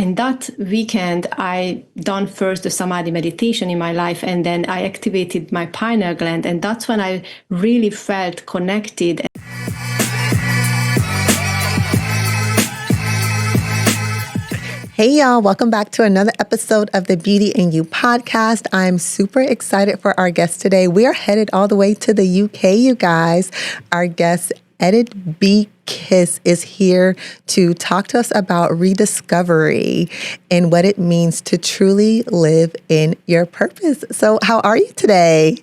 in that weekend, I done first the Samadhi meditation in my life, and then I activated my pineal gland. And that's when I really felt connected. Hey y'all, welcome back to another episode of the Beauty in You podcast. I'm super excited for our guest today. We are headed all the way to the UK, you guys. Our guest, Edith B. Kiss, is here to talk to us about rediscovery and what it means to truly live in your purpose. So how are you today?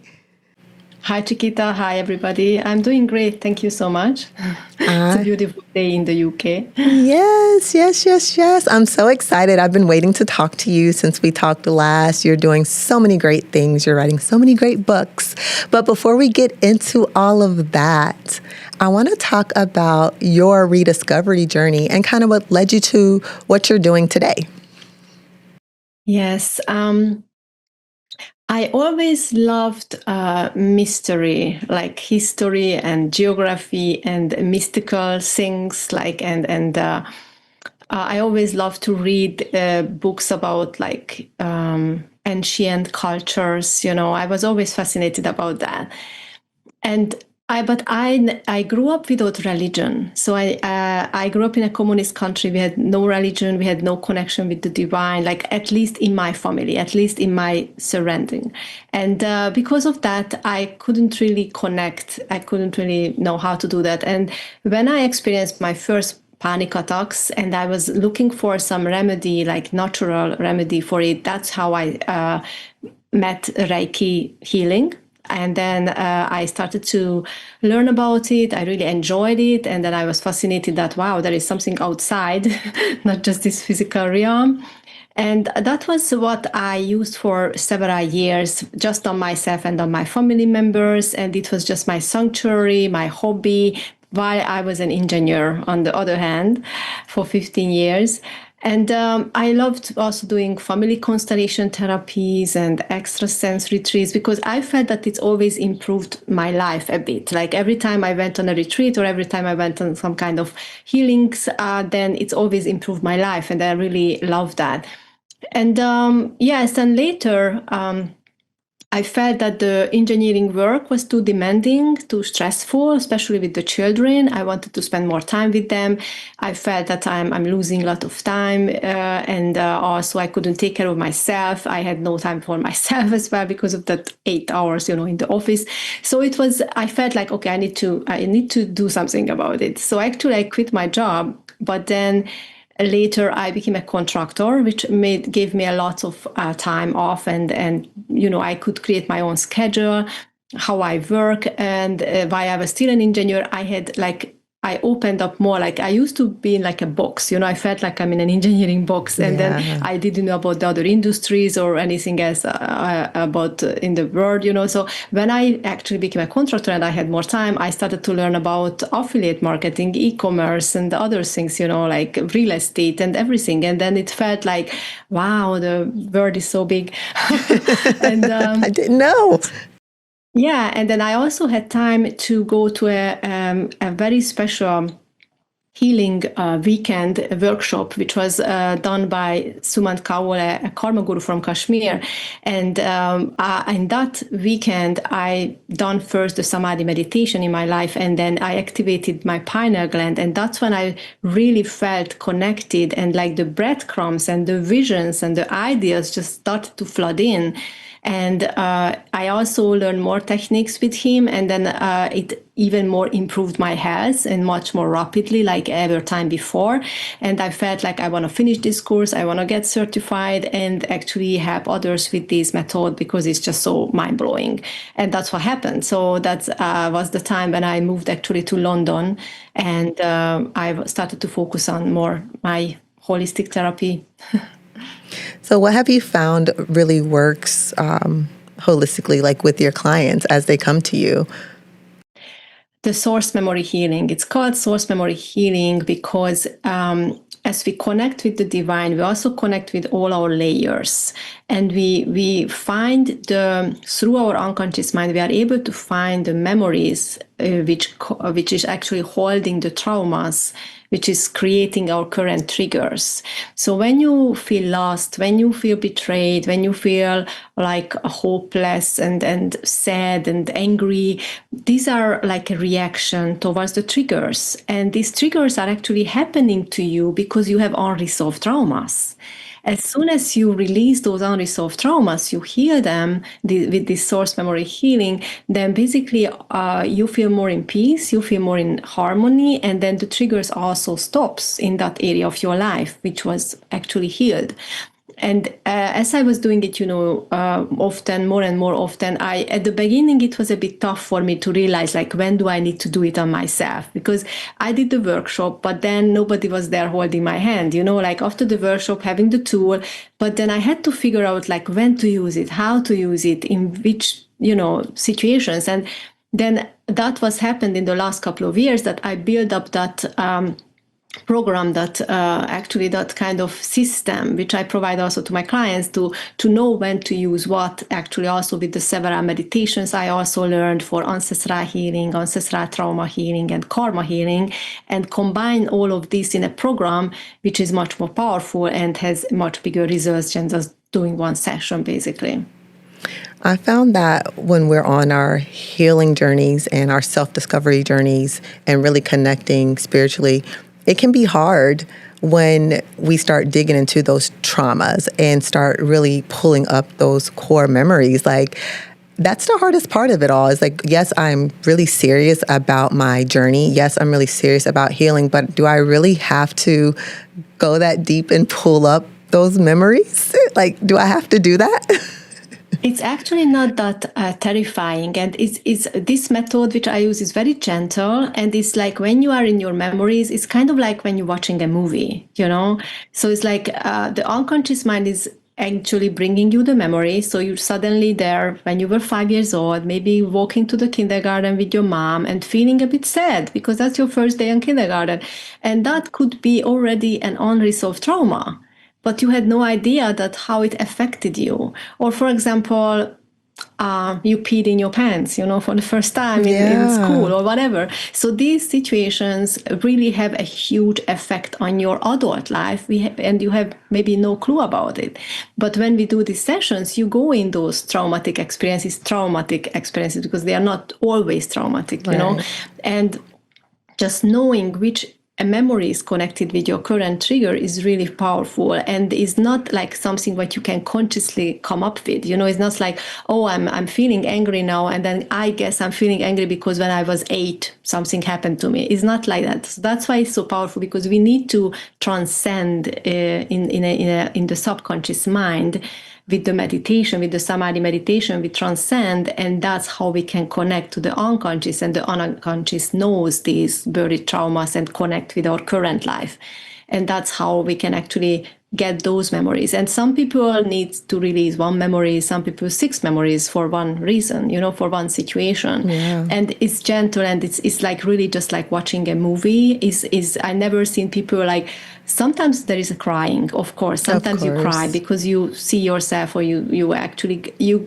Hi, Chiquita. Hi, everybody. I'm doing great. Thank you so much. It's a beautiful day in the UK. Yes. I'm so excited. I've been waiting to talk to you since we talked last. You're doing so many great things. You're writing so many great books. But before we get into all of that, I want to talk about your rediscovery journey and kind of what led you to what you're doing today. Yes. I always loved mystery, like history and geography and mystical things. I always loved to read books about ancient cultures. I was always fascinated about that. But I grew up without religion. So I grew up in a communist country. We had no religion. We had no connection with the divine, like at least in my family, at least in my surrounding. And because of that, I couldn't really connect. I couldn't really know how to do that. And when I experienced my first panic attacks and I was looking for some remedy, like natural remedy for it, that's how I met Reiki healing. And then I started to learn about it. I really enjoyed it. And then I was fascinated that, wow, there is something outside, not just this physical realm. And that was what I used for several years, just on myself and on my family members. And it was just my sanctuary, my hobby, while I was an engineer, on the other hand, for 15 years. And I loved also doing family constellation therapies and extrasense retreats because I felt that it's always improved my life a bit. Like every time I went on a retreat or every time I went on some kind of healings, then it's always improved my life. And I really love that. And then later, I felt that the engineering work was too demanding, too stressful, especially with the children. I wanted to spend more time with them. I felt that I'm losing a lot of time, and also I couldn't take care of myself. I had no time for myself as well because of that 8 hours, in the office. So I felt like, okay, I need to do something about it. So actually, I quit my job, but then later, I became a contractor, which gave me a lot of time off, and I could create my own schedule, how I work, and while I was still an engineer, I opened up more. Like I used to be in like a box, I felt like I'm in an engineering box, and then I didn't know about the other industries or anything else about in the world, So when I actually became a contractor and I had more time, I started to learn about affiliate marketing, e-commerce, and other things, like real estate and everything. And then it felt like, wow, the world is so big. And I didn't know. Yeah, and then I also had time to go to a very special healing weekend workshop, which was done by Sumant Kaur, a karma guru from Kashmir. And in that weekend, I done first the Samadhi meditation in my life, and then I activated my pineal gland. And that's when I really felt connected, and like the breadcrumbs and the visions and the ideas just started to flood in. And I also learned more techniques with him, and then it even more improved my health and much more rapidly, like ever time before. And I felt like I want to finish this course, I want to get certified and actually help others with this method because it's just so mind-blowing. And that's what happened. So that was the time when I moved actually to London, and I started to focus on more my holistic therapy. So what have you found really works holistically, like with your clients as they come to you? The source memory healing. It's called source memory healing because as we connect with the divine, we also connect with all our layers. And we find through our unconscious mind, we are able to find the memories which is actually holding the traumas which is creating our current triggers. So when you feel lost, when you feel betrayed, when you feel like hopeless and sad and angry, these are like a reaction towards the triggers. And these triggers are actually happening to you because you have unresolved traumas. As soon as you release those unresolved traumas, you heal them with this source memory healing, then basically you feel more in peace, you feel more in harmony, and then the triggers also stops in that area of your life, which was actually healed. And as I was doing it, often, more and more often, at the beginning, it was a bit tough for me to realize, like, when do I need to do it on myself? Because I did the workshop, but then nobody was there holding my hand, like after the workshop, having the tool, but then I had to figure out, like, when to use it, how to use it, in which, situations. And then that was happened in the last couple of years, that I built up that program, that actually that kind of system, which I provide also to my clients to know when to use what, actually also with the several meditations I also learned for ancestral healing, ancestral trauma healing, and karma healing, and combine all of this in a program which is much more powerful and has much bigger results than just doing one session, basically. I found that when we're on our healing journeys and our self-discovery journeys and really connecting spiritually, it can be hard when we start digging into those traumas and start really pulling up those core memories. Like, that's the hardest part of it all. Is like, yes, I'm really serious about my journey. Yes, I'm really serious about healing, but do I really have to go that deep and pull up those memories? Like, do I have to do that? It's actually not that terrifying, and it's this method which I use is very gentle, and it's like when you are in your memories, it's kind of like when you're watching a movie, So it's like the unconscious mind is actually bringing you the memory. So you're suddenly there when you were 5 years old, maybe walking to the kindergarten with your mom and feeling a bit sad because that's your first day in kindergarten, and that could be already an unresolved trauma, but you had no idea that how it affected you. Or, for example, you peed in your pants, for the first time in school or whatever. So these situations really have a huge effect on your adult life, and you have maybe no clue about it. But when we do these sessions, you go in those traumatic experiences because they are not always traumatic, and just knowing which a memory is connected with your current trigger is really powerful, and is not like something that you can consciously come up with. It's not like, oh, I'm feeling angry now, and then I guess I'm feeling angry because when I was 8, something happened to me. It's not like that. So that's why it's so powerful, because we need to transcend in the subconscious mind. With the meditation, with the Samadhi meditation, we transcend, and that's how we can connect to the unconscious, and the unconscious knows these buried traumas and connect with our current life. And that's how we can actually get those memories. And some people need to release one memory, some people 6 memories for one reason, for one situation. Yeah. And it's gentle, and it's like really just like watching a movie. I never seen people like, sometimes there is a crying, of course. Sometimes you cry because you see yourself, or you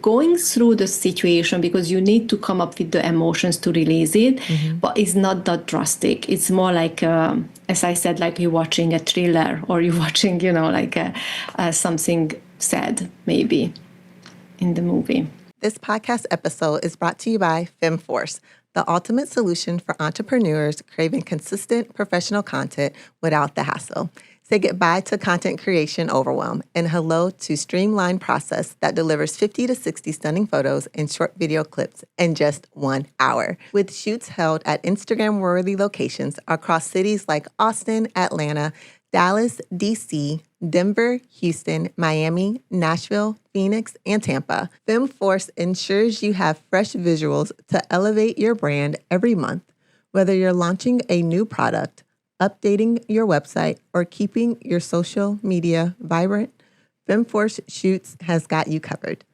going through the situation because you need to come up with the emotions to release it. Mm-hmm. But it's not that drastic. It's more like, as I said, like you're watching a thriller, or you're watching, like something sad, maybe, in the movie. This podcast episode is brought to you by FemForce, the ultimate solution for entrepreneurs craving consistent professional content without the hassle. Say goodbye to content creation overwhelm and hello to streamlined process that delivers 50 to 60 stunning photos and short video clips in just 1 hour. With shoots held at Instagram-worthy locations across cities like Austin, Atlanta, Dallas, DC, Denver, Houston, Miami, Nashville, Phoenix, and Tampa, FemForce ensures you have fresh visuals to elevate your brand every month. Whether you're launching a new product, updating your website, or keeping your social media vibrant, FemForce Shoots has got you covered.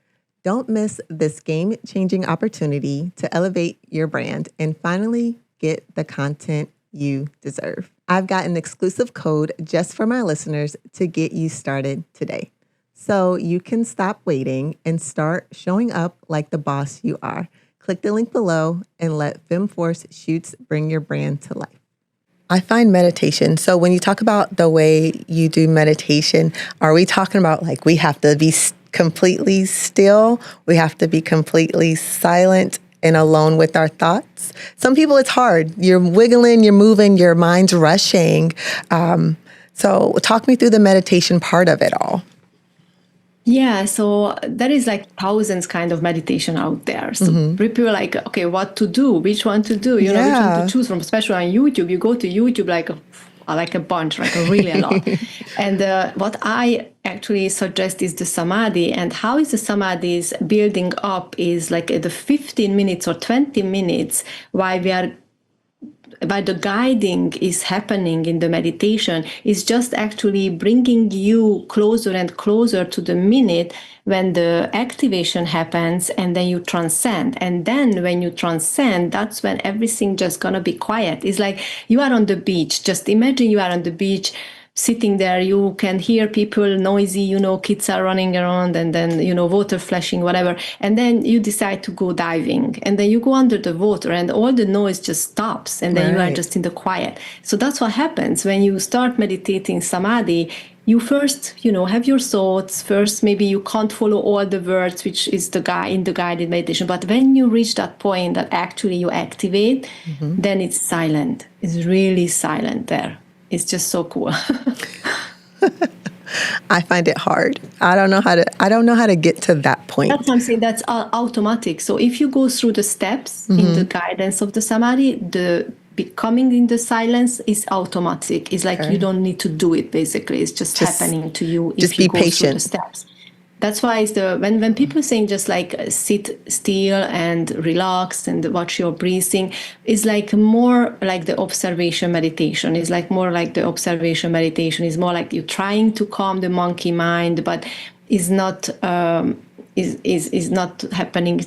Don't miss this game-changing opportunity to elevate your brand and finally get the content you deserve. I've got an exclusive code just for my listeners to get you started today. So you can stop waiting and start showing up like the boss you are. Click the link below and let FemForce Shoots bring your brand to life. I find meditation. So when you talk about the way you do meditation, are we talking about like we have to be completely still? We have to be completely silent and alone with our thoughts? Some people, it's hard. You're wiggling, you're moving, your mind's rushing. So talk me through the meditation part of it all. Yeah, so there is like thousands kind of meditation out there. So people are like, okay, what to do? Which one to do? You know, which one to choose from? Especially on YouTube, you go to YouTube like a bunch, like really a lot. And what I actually suggest is the Samadhi. And how is the Samadhi is building up is like the 15 minutes or 20 minutes while the guiding is happening in the meditation is just actually bringing you closer and closer to the minute when the activation happens, and then you transcend. And then when you transcend, that's when everything just gonna be quiet. It's like you are on the beach. Just imagine you are on the beach sitting there, you can hear people noisy, you know, kids are running around, and then, you know, water flashing, whatever. And then you decide to go diving, and then you go under the water and all the noise just stops, and then you are just in the quiet. So that's what happens when you start meditating Samadhi. You first, you know, have your thoughts. First, maybe you can't follow all the words, which is in the guided meditation. But when you reach that point that actually you activate, then it's silent. It's really silent there. It's just so cool. I find it hard. I don't know how to get to that point. That's something that's automatic. So if you go through the steps in the guidance of the Samadhi, the becoming in the silence is automatic. It's like you don't need to do it, basically. It's just happening to you if you go through the steps. That's why it's when people saying just like sit still and relax and watch your breathing, is like more like the observation meditation. It's like more like the observation meditation. It's more like you're trying to calm the monkey mind, but is not is not happening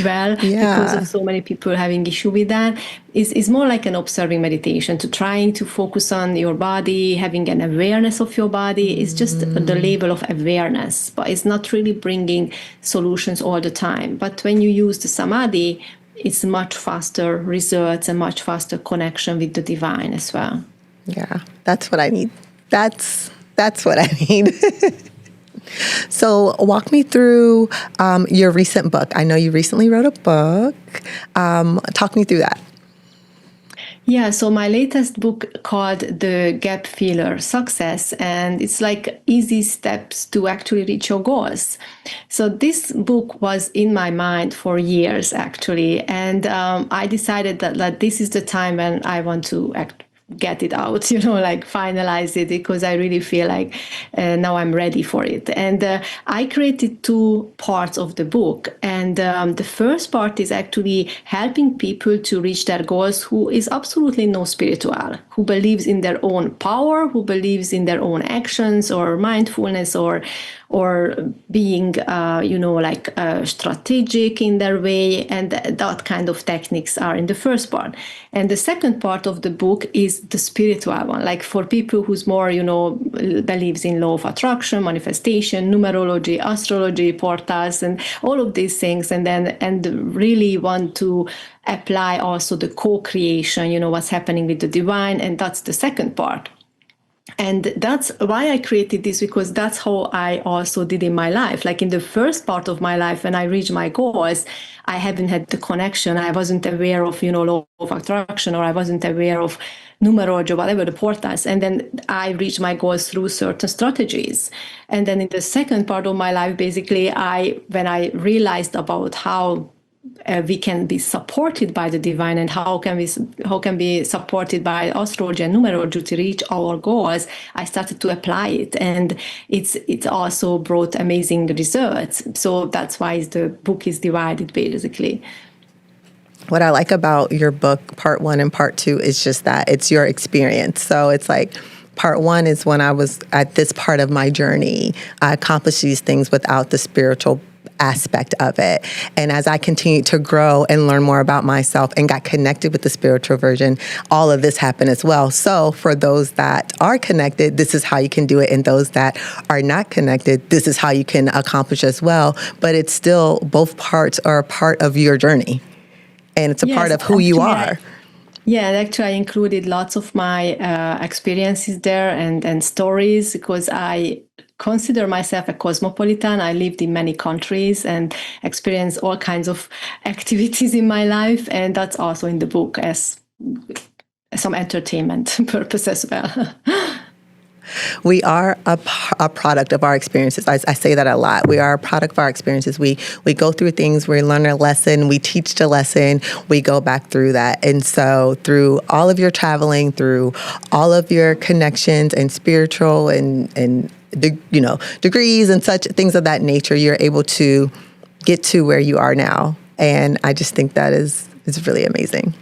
well because of so many people having issue with that. Is more like an observing meditation, to trying to focus on your body, having an awareness of your body. It's just the level of awareness, but it's not really bringing solutions all the time. But when you use the Samadhi, it's much faster results and much faster connection with the divine as well. Yeah, that's what I need. That's what I need. So walk me through your recent book. I know you recently wrote a book. Talk me through that. Yeah, so my latest book called The Gap Filler Success, and it's like easy steps to actually reach your goals. So this book was in my mind for years, actually, and I decided that this is the time when I want to get it out, you know, like finalize it, because I really feel like now I'm ready for it. And I created 2 parts of the book. And the first part is actually helping people to reach their goals who is absolutely no spiritual, who believes in their own power, who believes in their own actions or mindfulness or being, strategic in their way. And that kind of techniques are in the first part. And the second part of the book is the spiritual one, like for people who's more, believes in law of attraction, manifestation, numerology, astrology, portals, and all of these things. And really want to apply also the co-creation, what's happening with the divine. And that's the second part. And that's why I created this, because that's how I also did in my life. Like in the first part of my life, when I reached my goals, I haven't had the connection. I wasn't aware of, law of attraction, or I wasn't aware of numerology or whatever, the portals. And then I reached my goals through certain strategies. And then in the second part of my life, basically, when I realized about how we can be supported by the divine, and how can be supported by astrology and numerology to reach our goals, I started to apply it, and it's also brought amazing results. So that's why the book is divided, basically. What I like about your book, part 1 and part 2, is just that it's your experience. So it's like, part 1 is when I was at this part of my journey, I accomplished these things without the spiritual aspect of it. And as I continued to grow and learn more about myself and got connected with the spiritual version, all of this happened as well. So for those that are connected, this is how you can do it. And those that are not connected, this is how you can accomplish as well. But it's still, both parts are a part of your journey. And it's a part of who you are. Yeah, and actually, I included lots of my experiences there and stories, because I consider myself a cosmopolitan. I lived in many countries and experienced all kinds of activities in my life, and that's also in the book as some entertainment purpose as well. We are a product of our experiences. I say that a lot. We are a product of our experiences. We go through things, we learn a lesson, we teach the lesson, we go back through that. And so through all of your traveling, through all of your connections and spiritual and degrees and such things of that nature, you're able to get to where you are now. And I just think that is really amazing.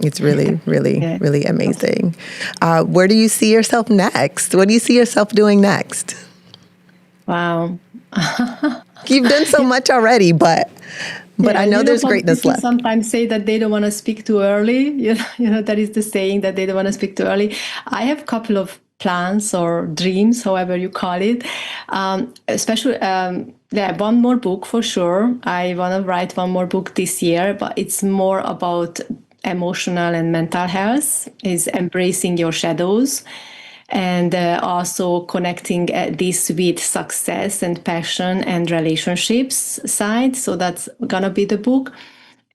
It's really, really, Yeah. really amazing. Where do you see yourself next? What do you see yourself doing next? Wow. You've done so much already, but Yeah, I know there's greatness people left. sometimes say that they don't want to speak too early. That is the saying, that they don't want to speak too early. I have a couple of plans or dreams, however you call it. Especially, one more book for sure. I want to write one more book this year, but it's more about emotional and mental health, is embracing your shadows, and also connecting this with success and passion and relationships side. So that's gonna be the book.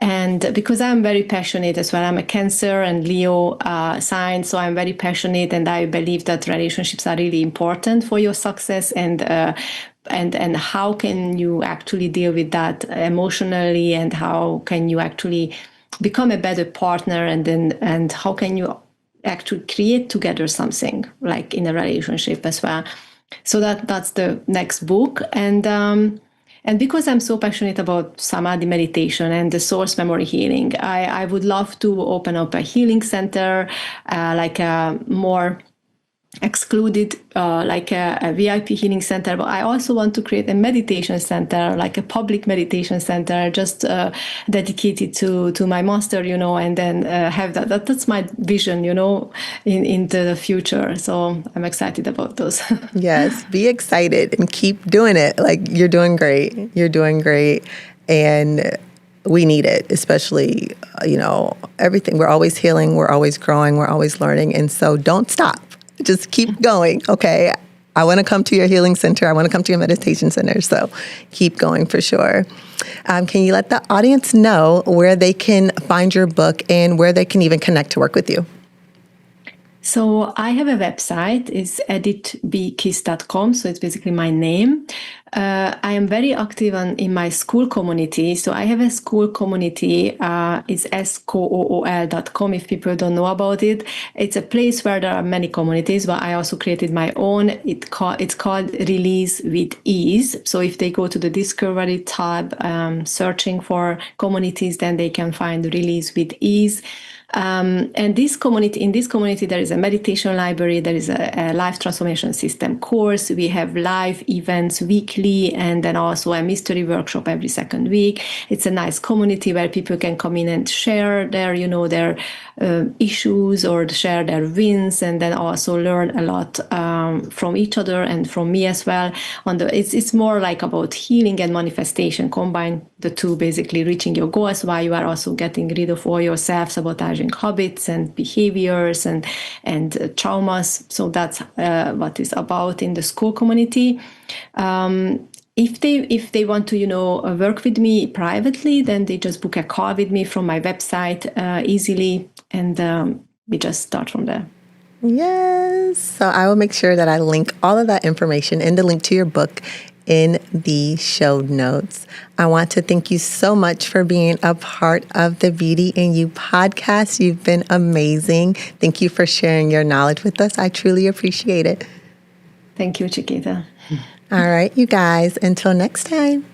And because I'm very passionate as well, I'm a Cancer and Leo sign, so I'm very passionate, and I believe that relationships are really important for your success, and how can you actually deal with that emotionally, and how can you actually become a better partner, and how can you actually create together something like in a relationship as well. So that's the next book. And because I'm so passionate about Samadhi meditation and the source memory healing, I would love to open up a healing center, like a more excluded, like a VIP healing center. But I also want to create a meditation center, like a public meditation center, just dedicated to my master, and then have that's my vision, into the future. So I'm excited about those. Yes, be excited and keep doing it. Like, you're doing great. You're doing great. And we need it, especially, everything. We're always healing. We're always growing. We're always learning. And so don't stop. Just keep going, okay? I want to come to your healing center. I want to come to your meditation center. So keep going for sure. Can you let the audience know where they can find your book and where they can even connect to work with you? So I have a website, it's edithbkiss.com. So it's basically my name. I am very active in my school community. So I have a school community. It's skool.com if people don't know about it. It's a place where there are many communities, but I also created my own. It's called Release with Ease. So if they go to the Discovery tab, searching for communities, then they can find Release with Ease. And in this community, there is a meditation library, there is a life transformation system course. We have live events weekly, and then also a mystery workshop every second week. It's a nice community where people can come in and share their issues or share their wins, and then also learn a lot from each other and from me as well. It's more like about healing and manifestation, combine the two, basically reaching your goals while you are also getting rid of all your self-sabotaging habits and behaviors and traumas. So that's what is about in the school community. If they want to work with me privately, then they just book a call with me from my website easily, and we just start from there. Yes. So I will make sure that I link all of that information and the link to your book in the show notes. I want to thank you so much for being a part of the Beauty in You podcast. You've been amazing. Thank you for sharing your knowledge with us. I truly appreciate it. Thank you, Chiquita. All right, you guys, until next time.